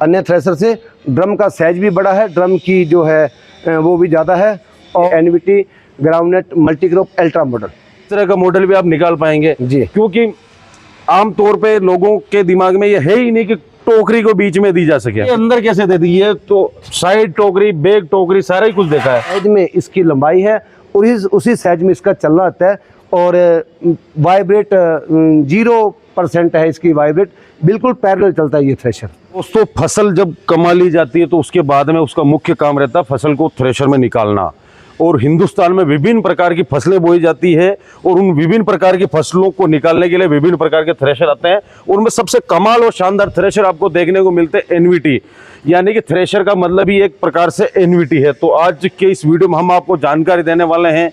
अन्य थ्रेशर से ड्रम का साइज भी बड़ा है, ड्रम की जो है वो भी ज़्यादा है। और NVT groundnut multicrop ultra model, इस तरह का मॉडल भी आप निकाल पाएंगे जी। क्योंकि आमतौर पे लोगों के दिमाग में ये है ही नहीं कि टोकरी को बीच में दी जा सके। ये अंदर कैसे दे दी है, तो साइड टोकरी, बैक टोकरी, सारा ही कुछ देखा है। साइज में इसकी लंबाई है और उसी साइज में इसका चलना आता है। और वाइब्रेट 0% है इसकी वाइब्रेट, बिल्कुल पैरेलल चलता है ये थ्रेशर। दोस्तों, फसल जब कमा ली जाती है तो उसके बाद में उसका मुख्य काम रहता है फसल को थ्रेशर में निकालना। और हिंदुस्तान में विभिन्न प्रकार की फसलें बोई जाती है और उन विभिन्न प्रकार की फसलों को निकालने के लिए विभिन्न प्रकार के थ्रेशर आते हैं। उनमें सबसे कमाल और शानदार थ्रेशर आपको देखने को मिलते हैं एनवीटी, यानी कि थ्रेशर का मतलब ही एक प्रकार से एनवीटी है। तो आज के इस वीडियो में हम आपको जानकारी देने वाले हैं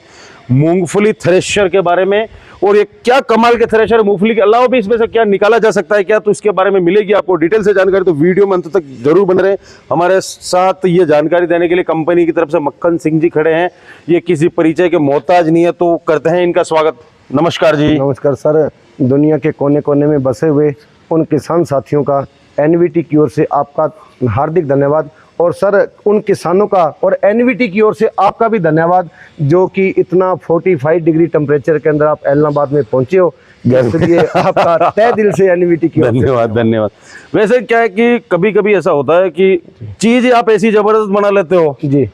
मूंगफली थ्रेशर के बारे में। और ये क्या कमाल के थ्रेशर है, मूंगफली के अलावा भी इसमें से क्या निकाला जा सकता है क्या, तो इसके बारे में मिलेगी आपको डिटेल से जानकारी। तो वीडियो में अंत तक जरूर बने रहें। हमारे साथ ये जानकारी देने के लिए कंपनी की तरफ से मक्खन सिंह जी खड़े हैं। ये किसी परिचय के मोहताज नहीं है, तो करते हैं इनका स्वागत। नमस्कार जी। नमस्कार सर। दुनिया के कोने कोने में बसे हुए उन किसान साथियों का एनवीटी की ओर से आपका हार्दिक धन्यवाद। और सर उन किसानों का और एनवीटी की ओर से आपका भी धन्यवाद, जो कि इतना 45 डिग्री टेम्परेचर के अंदर आप एलनाबाद में पहुंचे हो। इसलिए आपका तहे दिल से एनवीटी की ओर से धन्यवाद। धन्यवाद। वैसे क्या है कि कभी कभी ऐसा होता है कि चीज आप ऐसी जबरदस्त बना लेते हो जी,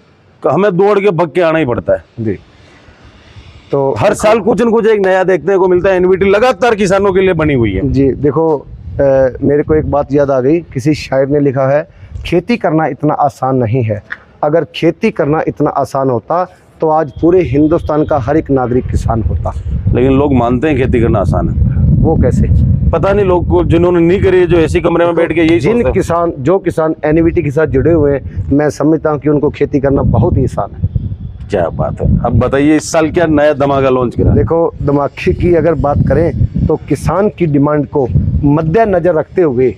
हमें दौड़ के भग के आना ही पड़ता है जी। तो हर साल कुछ न कुछ एक नया देखने को मिलता है। एनवीटी लगातार किसानों के लिए बनी हुई है जी। देखो मेरे को एक बात याद आ गई, किसी शायर ने लिखा है, खेती करना इतना आसान नहीं है। अगर खेती करना इतना आसान होता तो आज पूरे हिंदुस्तान का हर एक नागरिक किसान होता। लेकिन लोग मानते हैं खेती करना आसान है। वो कैसे? पता नहीं लोग को, जिन्होंने नहीं करी है, जो ऐसी कमरे में बैठ के यही जो किसान एनवीटी के साथ जुड़े हुए हैं, मैं समझता हूँ कि उनको खेती करना बहुत ही आसान है। क्या बात है। अब बताइए इस साल क्या नया धमाका लॉन्च करा? देखो, धमाके की अगर बात करें तो किसान की डिमांड को मद्देनजर रखते हुए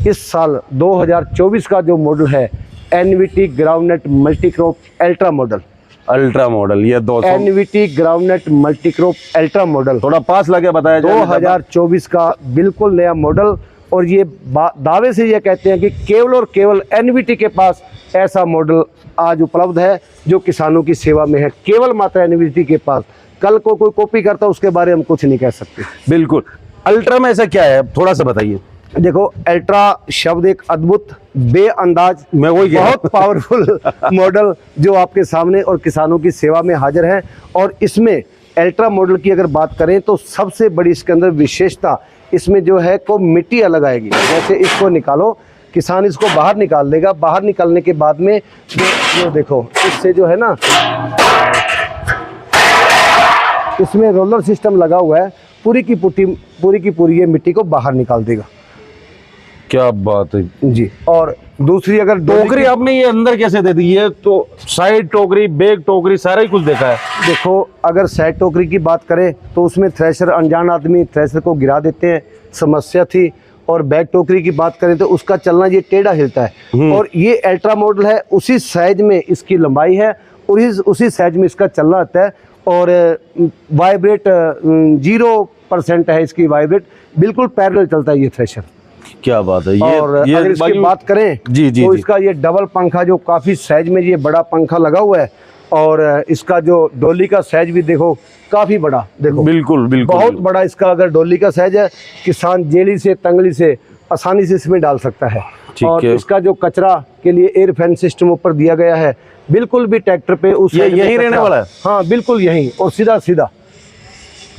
इस साल 2024 का जो मॉडल है NVT groundnut multicrop ultra model. Ultra model, ये 200 NVT groundnut multicrop ultra model थोड़ा पास लगे बताया जाए। 2024 का बिल्कुल नया मॉडल। और ये दावे से ये कहते हैं कि केवल और केवल एनवीटी के पास ऐसा मॉडल आज उपलब्ध है जो किसानों की सेवा में है, केवल मात्र एनवीटी के पास। कल को कोई कॉपी करता उसके बारे में हम कुछ नहीं कह सकते। बिल्कुल। अल्ट्रा में ऐसा क्या है, थोड़ा सा बताइए। देखो, अल्ट्रा शब्द एक अद्भुत, बेअंदाज, मैं वही बहुत पावरफुल मॉडल जो आपके सामने और किसानों की सेवा में हाजिर है। और इसमें अल्ट्रा मॉडल की अगर बात करें तो सबसे बड़ी इसके अंदर विशेषता इसमें जो है को मिट्टी अलग आएगी। जैसे इसको निकालो, किसान इसको बाहर निकाल देगा। बाहर निकालने के बाद में जो देखो, इससे जो है ना, इसमें रोलर सिस्टम लगा हुआ है, पूरी की पूरी ये मिट्टी को बाहर निकाल देगा। क्या बात है जी। और दूसरी अगर टोकरी आपने ये अंदर कैसे दे दी है, तो साइड टोकरी, बैक टोकरी, सारा ही कुछ देखा है। देखो, अगर साइड टोकरी की बात करें तो उसमें थ्रेशर, अनजान आदमी थ्रेशर को गिरा देते हैं, समस्या थी। और बैक टोकरी की बात करें तो उसका चलना ये टेढ़ा हिलता है। और ये अल्ट्रा मॉडल है, उसी साइज में इसकी लंबाई है और उसी साइज में इसका चलना आता है। और वाइब्रेट 0% है इसकी वाइब्रेट, बिल्कुल पैरेलल चलता है ये थ्रेशर। क्या बात है। और अगर इसकी बात करें तो इसका ये डबल पंखा, जो काफ़ी साइज में ये बड़ा पंखा लगा हुआ है। और इसका जो डोली का साइज भी देखो, काफ़ी बड़ा। देखो, बिल्कुल बिल्कुल बहुत बड़ा इसका अगर डोली का साइज है, किसान जेली से, तंगली से आसानी से इसमें डाल सकता है। और इसका जो कचरा के लिए एयर फैन सिस्टम ऊपर दिया गया है, बिल्कुल भी ट्रैक्टर पे उस यही रहने वाला है। हाँ, बिल्कुल यही, और सीधा सीधा।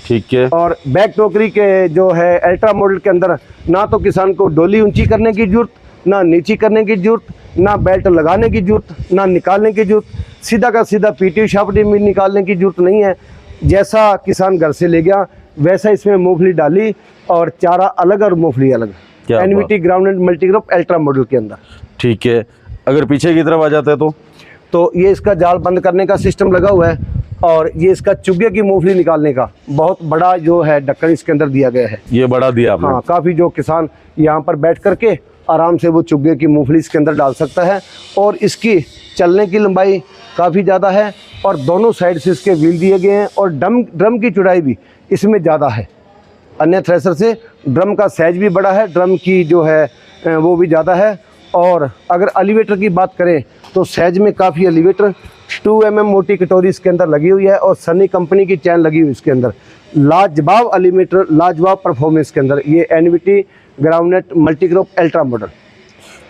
ठीक है। और बैक टोकरी के जो है अल्ट्रा मॉडल के अंदर ना तो किसान को डोली ऊंची करने की जरूरत, ना नीची करने की जरूरत, ना बेल्ट लगाने की जरूरत, ना निकालने की जरूरत। सीधा का सीधा पीटी शापटी में निकालने की जरूरत नहीं है। जैसा किसान घर से ले गया वैसा इसमें मूंगफली डाली और चारा अलग और मूंगफली अलग। NVT groundnut multicrop ultra model के अंदर। ठीक है। अगर पीछे की तरफ आ जाते हैं तो ये इसका जाल बंद करने का सिस्टम लगा हुआ है। और ये इसका चुगे की मूंगफली निकालने का बहुत बड़ा जो है ढक्कन इसके अंदर दिया गया है। ये बड़ा दिया आपने। हाँ, काफ़ी जो किसान यहाँ पर बैठ करके आराम से वो चुगे की मूंगफली इसके अंदर डाल सकता है। और इसकी चलने की लंबाई काफ़ी ज़्यादा है और दोनों साइड से इसके व्हील दिए गए हैं। और ड्रम की चौड़ाई भी इसमें ज़्यादा है। अन्य थ्रेशर से ड्रम का साइज भी बड़ा है, ड्रम की जो है वो भी ज़्यादा है। और अगर एलिवेटर की बात करें तो सहज में काफ़ी एलिवेटर 2 mm मोटी कटोरी इसके अंदर लगी हुई है और सनी कंपनी की चैन लगी हुई इसके अंदर। लाजवाब एलिवेटर, लाजवाब परफॉर्मेंस के अंदर ये NVT groundnut multicrop ultra model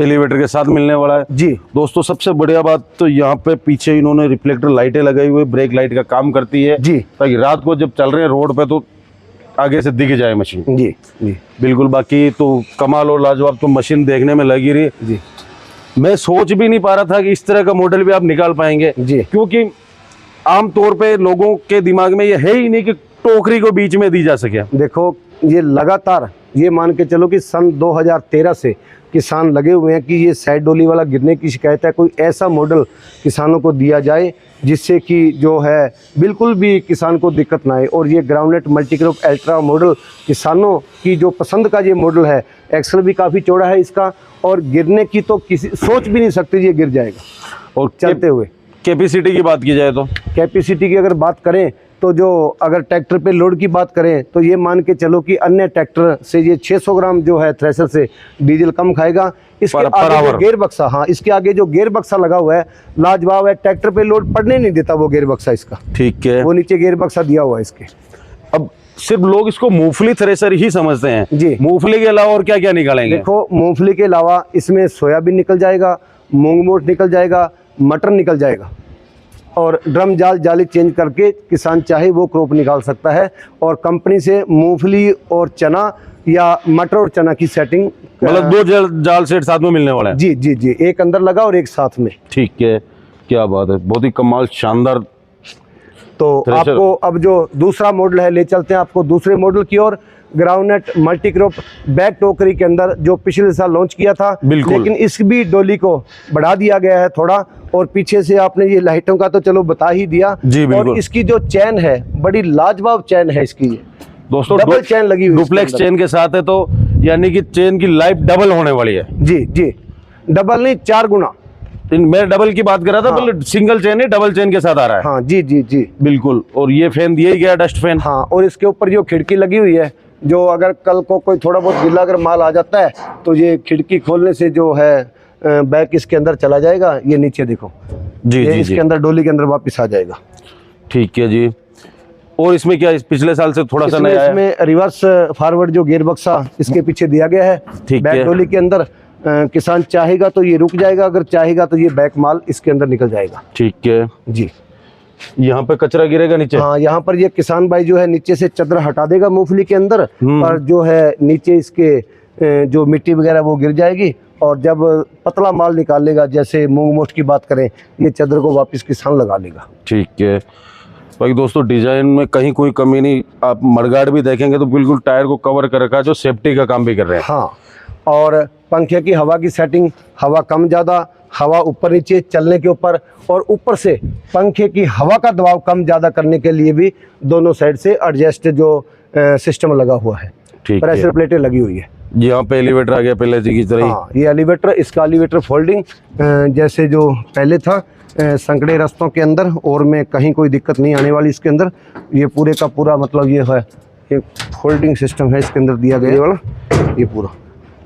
elevator के साथ मिलने वाला है जी। दोस्तों सबसे बढ़िया बात तो यहाँ पे पीछे इन्होंने रिफ्लेक्टर लाइटें लगाई हुई, ब्रेक लाइट का काम करती है जी, ताकि रात को जब चल रहे हैं रोड पे तो आगे से दिख जाए मशीन। जी जी बिल्कुल, बाकी तो कमाल और लाजवाब तो मशीन देखने में लगी रही जी। मैं सोच भी नहीं पा रहा था कि इस तरह का मॉडल भी आप निकाल पाएंगे जी। क्योंकि आमतौर पे लोगों के दिमाग में ये है ही नहीं कि टोकरी को बीच में दी जा सके। देखो ये लगातार ये मान के चलो कि सन 2013 से किसान लगे हुए हैं कि ये साइड डोली वाला गिरने की शिकायत है, कोई ऐसा मॉडल किसानों को दिया जाए जिससे कि जो है बिल्कुल भी किसान को दिक्कत ना आए। और ये ग्राउंडनेट मल्टीक्रॉप अल्ट्रा मॉडल किसानों की जो पसंद का ये मॉडल है, एक्सल भी काफ़ी चौड़ा है इसका और गिरने की तो किसी सोच भी नहीं सकते ये गिर जाएगा। और चलते हुए कैपेसिटी की बात की जाए तो कैपेसिटी की अगर बात करें तो जो अगर ट्रैक्टर पे लोड की बात करें तो ये मान के चलो कि अन्य ट्रैक्टर से ये 600 ग्राम जो है थ्रेशर से डीजल कम खाएगा। इसके आगे जो गेयर बक्सा, हाँ इसके आगे जो गेयर बक्सा लगा हुआ है लाजवाब है, ट्रैक्टर पे लोड पड़ने नहीं देता वो गेयर बक्सा इसका। ठीक है, वो नीचे गेयर बक्सा दिया हुआ है इसके। अब सिर्फ लोग इसको मूंगफली थ्रेशर ही समझते हैं जी। मूंगफली के अलावा और क्या क्या निकालेंगे? देखो मूंगफली के अलावा इसमें सोयाबीन निकल जाएगा, मूंग मोट निकल जाएगा, मटर निकल जाएगा और ड्रम जाल जाली चेंज करके किसान चाहे वो क्रॉप निकाल सकता है। और कंपनी से मूंगफली और चना या मटर और चना की सेटिंग, मतलब दो जाल सेट साथ में मिलने वाला है? जी जी जी, एक अंदर लगा और एक साथ में। ठीक है, क्या बात है, बहुत ही कमाल शानदार। तो आपको अब जो दूसरा मॉडल है ले चलते हैं आपको दूसरे मॉडल की ओर। ग्राउंडनेट मल्टीक्रॉप बैग टोकरी के अंदर जो पिछले साल लॉन्च किया था, लेकिन इस भी डोली को बढ़ा दिया गया है थोड़ा। और पीछे से आपने ये लाइटों का तो चलो बता ही दिया जी। और इसकी जो चैन है बड़ी लाजवाब चैन है इसकी, दोस्तों डबल चैन लगी हुई, डुप्लेक्स चेन के साथ है तो यानी कि चेन की लाइफ डबल होने वाली है। जी जी, डबल नहीं 4 गुना। मैं डबल की बात कर रहा था, हाँ। सिंगल चेन है, डबल चेन के साथ आ रहा है। हाँ जी जी जी बिल्कुल। और ये फैन दिया ही गया, डस्ट फैन। हाँ, और इसके ऊपर जो खिड़की लगी हुई है, जो अगर कल को कोई थोड़ा बहुत गिला अगर माल आ जाता है तो ये खिड़की खोलने से जो है बैग इसके अंदर चला जाएगा। ये नीचे देखो जी ये जी इसके जी। अंदर डोली के अंदर वापस आ जाएगा। ठीक है जी। और इसमें क्या पिछले साल से थोड़ा सा नया है? इसमें रिवर्स फॉरवर्ड जो गियर बक्सा इसके पीछे दिया गया है। ठीक है। बैक डोली के अंदर किसान चाहेगा तो ये रुक जाएगा, अगर चाहेगा तो ये बैक माल इसके अंदर निकल जाएगा। ठीक है जी। यहाँ पे कचरा गिरेगा नीचे? हाँ, यहाँ पर ये किसान भाई जो है नीचे से चदर हटा देगा मूंगफली के अंदर, और जो है नीचे इसके जो मिट्टी वगैरह वो गिर जाएगी। और जब पतला माल निकाल लेगा, जैसे मूंग मोट की बात करें, ये चदर को वापस किसान लगा लेगा। ठीक है भाई। दोस्तों डिजाइन में कहीं कोई कमी नहीं, आप मडगार्ड भी देखेंगे तो बिल्कुल टायर को कवर कर रखा है, जो सेफ्टी का काम भी कर रहे हैं। हाँ, और पंखे की हवा की सेटिंग, हवा कम ज़्यादा, हवा ऊपर नीचे चलने के ऊपर, और ऊपर से पंखे की हवा का दबाव कम ज़्यादा करने के लिए भी दोनों साइड से एडजस्ट जो सिस्टम लगा हुआ है। ठीक है। प्रेशर प्लेटें लगी हुई है। यहाँ पे एलिवेटर आ गया पहले की तरह। हाँ, ये एलिवेटर, इसका एलिवेटर फोल्डिंग जैसे जो पहले था संकड़े रास्तों के अंदर, और में कहीं कोई दिक्कत नहीं आने वाली इसके अंदर। ये पूरे का पूरा मतलब ये है, ये फोल्डिंग सिस्टम है इसके अंदर दिया गया वाला, ये पूरा।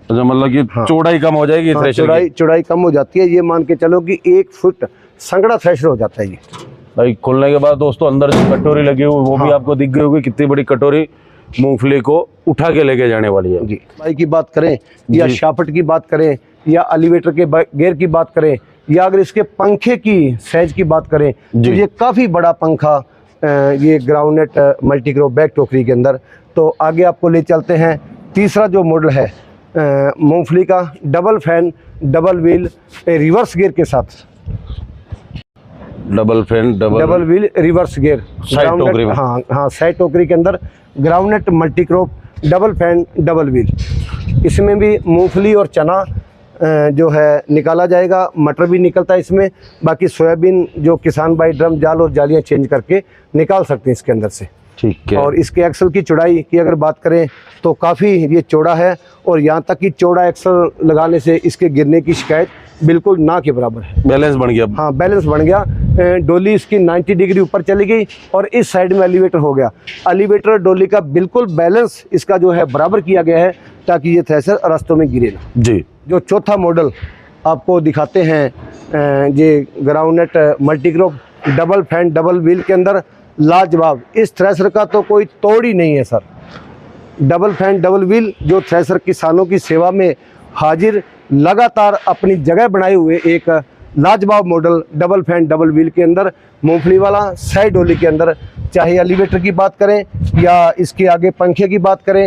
अच्छा, मतलब कि हाँ। चौड़ाई कम हो जाएगी। हाँ, चौड़ाई कम हो जाती है। ये मान के चलो कि 1 फुट संकड़ा थ्रेशर हो जाता है ये। भाई खोलने के बाद दोस्तों अंदर जो कटोरी लगी हुई वो भी आपको दिख गई होगी, कितनी बड़ी कटोरी मूंगफली को उठा के लेके जाने वाली है। जी। भाई की बात करें या शाफ्ट की बात करें या एलिवेटर के गियर की बात करें, या अगर इसके पंखे की साइज की बात करें तो ये काफ़ी बड़ा पंखा ये ग्राउंडनेट मल्टीक्रॉप बैग टोकरी के अंदर। तो आगे आपको ले चलते हैं तीसरा जो मॉडल है मूंगफली का, double fan double wheel reverse gear के साथ। Double fan double wheel reverse gear side टोकरी में। हाँ हाँ, साइड टोकरी के अंदर groundnut multicrop double fan double wheel. इसमें भी मूंगफली और चना जो है निकाला जाएगा, मटर भी निकलता है इसमें। बाकी सोयाबीन जो किसान भाई ड्रम जाल और जालियाँ चेंज करके निकाल सकते हैं इसके अंदर से। ठीक है। और इसके एक्सल की चौड़ाई की अगर बात करें तो काफ़ी ये चौड़ा है, और यहाँ तक कि चौड़ा एक्सल लगाने से इसके गिरने की शिकायत बिल्कुल ना के बराबर है। बैलेंस बन गया। हाँ, बैलेंस बन गया। डोली इसकी 90 डिग्री ऊपर चली गई और इस साइड में एलिवेटर हो गया। एलिवेटर डोली का बिल्कुल बैलेंस इसका जो है बराबर किया गया है, ताकि ये थ्रेशर रास्तों में गिरे ना। जी। जो चौथा मॉडल आपको दिखाते हैं ये groundnut multicrop double fan double wheel के अंदर लाजवाब। इस थ्रेशर का तो कोई तोड़ ही नहीं है sir. Double fan double wheel जो थ्रेशर किसानों की सेवा में हाजिर, लगातार अपनी जगह बनाए हुए एक लाजवाब model double fan double wheel के अंदर, मूंगफली वाला साइड होली के अंदर, चाहे एलिवेटर की बात करें या इसके आगे पंखे की बात करें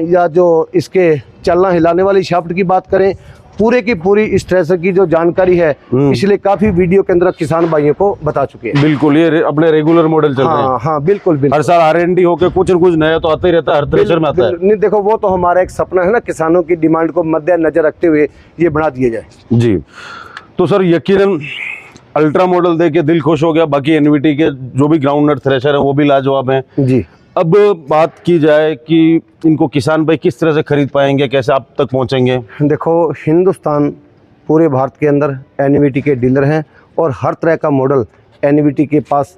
या जो इसके चलना हिलाने वाली शाफ्ट की बात करें, पूरे की पूरी इस थ्रेशर की जो जानकारी है पिछले काफी वीडियो के अंदर किसान भाइयों को बता चुके हैं। बिल्कुल, ये अपने रेगुलर मॉडल चल रहे हैं। हाँ बिल्कुल बिल्कुल। हर साल R&D होके कुछ न कुछ नया तो आता ही रहता है, हर थ्रेशर में आता है। नहीं देखो, वो तो हमारा एक सपना है ना, किसानों की डिमांड को मद्देनजर रखते हुए ये बना दिया जाए। जी, तो सर यकीनन अल्ट्रा मॉडल देख के दिल खुश हो गया। बाकी एनवीटी के जो भी ग्राउंड नट थ्रेशर है वो भी लाजवाब हैं जी। अब बात की जाए कि इनको किसान भाई किस तरह से खरीद पाएंगे, कैसे आप तक पहुंचेंगे? देखो, हिंदुस्तान पूरे भारत के अंदर एनवीटी के डीलर हैं और हर तरह का मॉडल एनवीटी के पास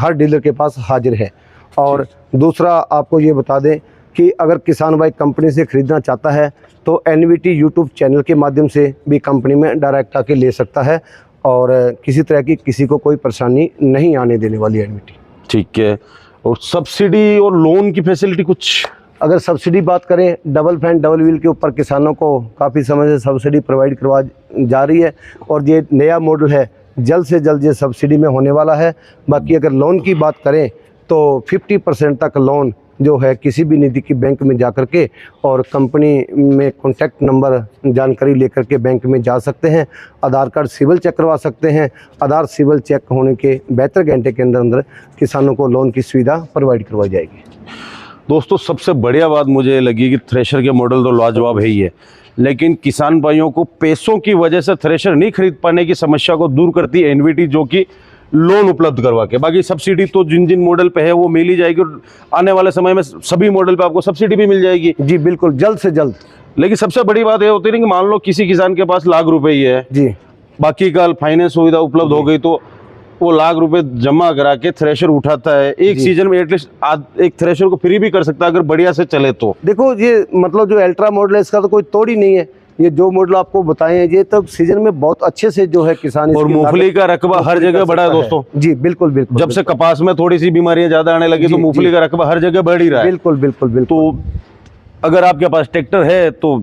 हर डीलर के पास हाजिर है। और दूसरा आपको ये बता दें कि अगर किसान भाई कंपनी से ख़रीदना चाहता है तो एनवीटी यूट्यूब चैनल के माध्यम से भी कंपनी में डायरेक्ट आके ले सकता है और किसी तरह की किसी को कोई परेशानी नहीं आने देने वाली एनवीटी। ठीक है। और सब्सिडी और लोन की फैसिलिटी कुछ? अगर सब्सिडी बात करें, डबल फैन डबल व्हील के ऊपर किसानों को काफ़ी समय से सब्सिडी प्रोवाइड करवा जा रही है और ये नया मॉडल है, जल्द से जल्द ये सब्सिडी में होने वाला है। बाकी अगर लोन की बात करें तो 50% तक लोन जो है किसी भी निधि की बैंक में जा कर के और कंपनी में कॉन्टैक्ट नंबर जानकारी लेकर के बैंक में जा सकते हैं। आधार कार्ड सिविल चेक करवा सकते हैं। आधार सिविल चेक होने के 72 घंटे के अंदर अंदर किसानों को लोन की सुविधा प्रोवाइड करवाई जाएगी। दोस्तों, सबसे बढ़िया बात मुझे लगी कि थ्रेशर के मॉडल तो लाजवाब है ही है, लेकिन किसान भाइयों को पैसों की वजह से थ्रेशर नहीं खरीद पाने की समस्या को दूर करती है एनवीटी, जो कि लोन उपलब्ध करवा के। बाकी सब्सिडी तो जिन जिन मॉडल पे है वो मिल ही जाएगी और आने वाले समय में सभी मॉडल पे आपको सब्सिडी भी मिल जाएगी। जी बिल्कुल, जल्द से जल्द। लेकिन सबसे बड़ी बात ये होती है कि मान लो किसी किसान के पास लाख रुपए ही है जी, बाकी का फाइनेंस सुविधा उपलब्ध हो गई तो वो लाख रुपए जमा करा के थ्रेशर उठाता है। एक सीजन में एटलीस्ट एक थ्रेशर को फ्री भी कर सकता है अगर बढ़िया से चले तो। देखो, ये मतलब जो अल्ट्रा मॉडल है इसका तो कोई तोड़ ही नहीं है। ये जो मॉडल आपको बताए हैं ये तो सीजन में बहुत अच्छे से जो है किसान और मूंगफली का रकबा हर जगह बढ़ा है दोस्तों। जी बिल्कुल बिल्कुल। जब से कपास में थोड़ी सी बीमारियां ज्यादा आने लगी तो मूंगफली का रकबा हर जगह बढ़ ही रहा है। बिल्कुल बिल्कुल बिल्कुल। तो अगर आपके पास ट्रैक्टर है तो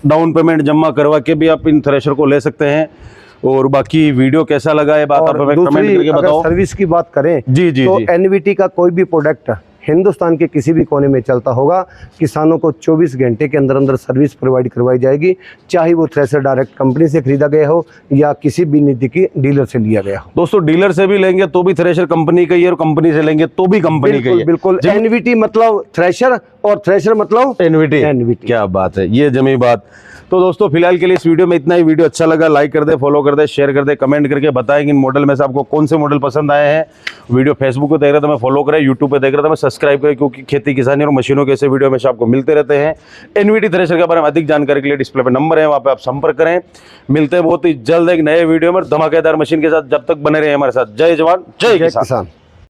डाउन पेमेंट जमा करवा के भी आप इन थ्रेशर को ले सकते हैं। और बाकी वीडियो कैसा लगा है बात आप कमेंट करके बताओ। सर्विस की बात करें जी जी तो जी। एनवीटी का कोई भी प्रोडक्ट हिंदुस्तान के किसी भी कोने में चलता होगा, किसानों को 24 घंटे के अंदर अंदर सर्विस प्रोवाइड करवाई जाएगी, चाहे वो थ्रेशर डायरेक्ट कंपनी से खरीदा गया हो या किसी भी निधि की डीलर से लिया गया हो। दोस्तों, डीलर से भी लेंगे तो भी थ्रेशर कंपनी का ही है और कंपनी से लेंगे तो भी कंपनी का ही है। बिल्कुल, एनवीटी मतलब थ्रेशर और थ्रेशर मतलब एनवीटी। क्या बात है, ये जमी बात। तो दोस्तों, फिलहाल के लिए इस वीडियो में इतना ही। वीडियो अच्छा लगा लाइक कर दे, फॉलो कर दे, शेयर कर दे, कमेंट करके बताएं कि इन मॉडल में से आपको कौन से मॉडल पसंद आए हैं। वीडियो फेसबुक पे देख रहे थे मैं फॉलो करें, यूट्यूब पे देख रहे थे मैं सब्सक्राइब करें, क्योंकि खेती किसानी और मशीनों के ऐसे वीडियो हमेशा आपको मिलते रहते हैं। एनवीटी थ्रेशर के बारे में अधिक जानकारी के लिए डिस्प्ले पे नंबर है, वहाँ पे आप संपर्क करें। मिलते हैं बहुत ही जल्द एक नए वीडियो में धमाकेदार मशीन के साथ। जब तक बने रहे हमारे साथ। जय जवान जय किसान।